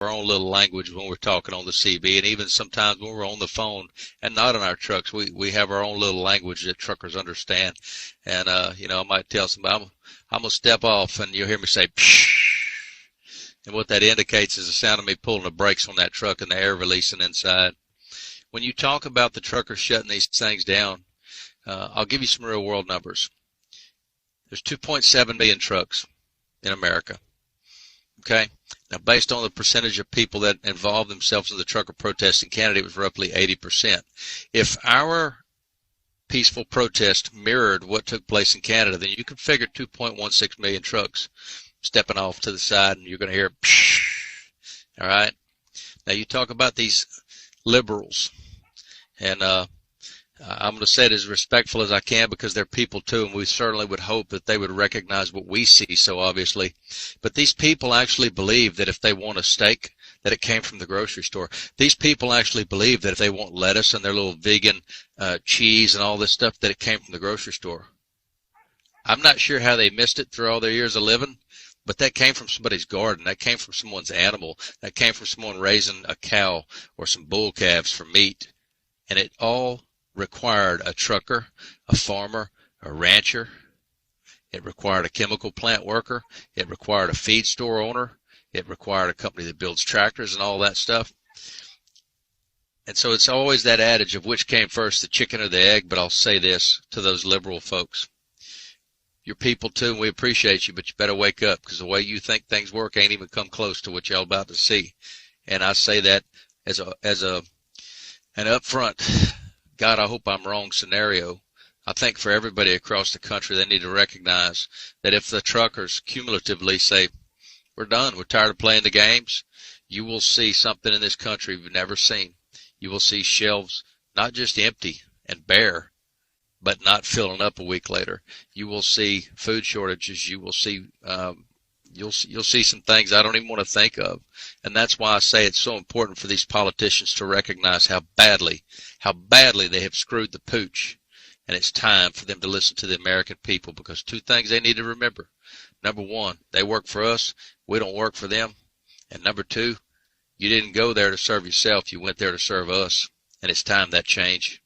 our own little language when we're talking on the CB, and even sometimes when we're on the phone and not in our trucks, we have our own little language that truckers understand. And, I might tell somebody, I'm going to step off, and you'll hear me say, psh. And what that indicates is the sound of me pulling the brakes on that truck and the air releasing inside. When you talk about the truckers shutting these things down, I'll give you some real world numbers. There's 2.7 million trucks in America. Okay? Now, based on the percentage of people that involved themselves in the trucker protest in Canada, it was roughly 80%. If our peaceful protest mirrored what took place in Canada, then you can figure 2.16 million trucks stepping off to the side, and you're going to hear, psh, all right? Now, you talk about these liberals, and I'm going to say it as respectful as I can because they're people too, and we certainly would hope that they would recognize what we see so obviously. But these people actually believe that if they want a steak, that it came from the grocery store. These people actually believe that if they want lettuce and their little vegan cheese and all this stuff, that it came from the grocery store. I'm not sure how they missed it through all their years of living, but that came from somebody's garden. That came from someone's animal. That came from someone raising a cow or some bull calves for meat. And it all required a trucker, a farmer, a rancher. It required a chemical plant worker. It required a feed store owner. It required a company that builds tractors and all that stuff. And so it's always that adage of which came first, the chicken or the egg. But I'll say this to those liberal folks. You're people too, and we appreciate you, but you better wake up because the way you think things work ain't even come close to what y'all about to see. And I say that as an upfront, God, I hope I'm wrong scenario. I think for everybody across the country, they need to recognize that if the truckers cumulatively say, we're done, we're tired of playing the games, you will see something in this country you've never seen. You will see shelves not just empty and bare, but not filling up a week later. You will see food shortages. You will see you'll see some things I don't even want to think of. And that's why I say it's so important for these politicians to recognize how badly they have screwed the pooch. And it's time for them to listen to the American people, because two things they need to remember. Number one, they work for us. We don't work for them. And number two, you didn't go there to serve yourself. You went there to serve us. And it's time that change.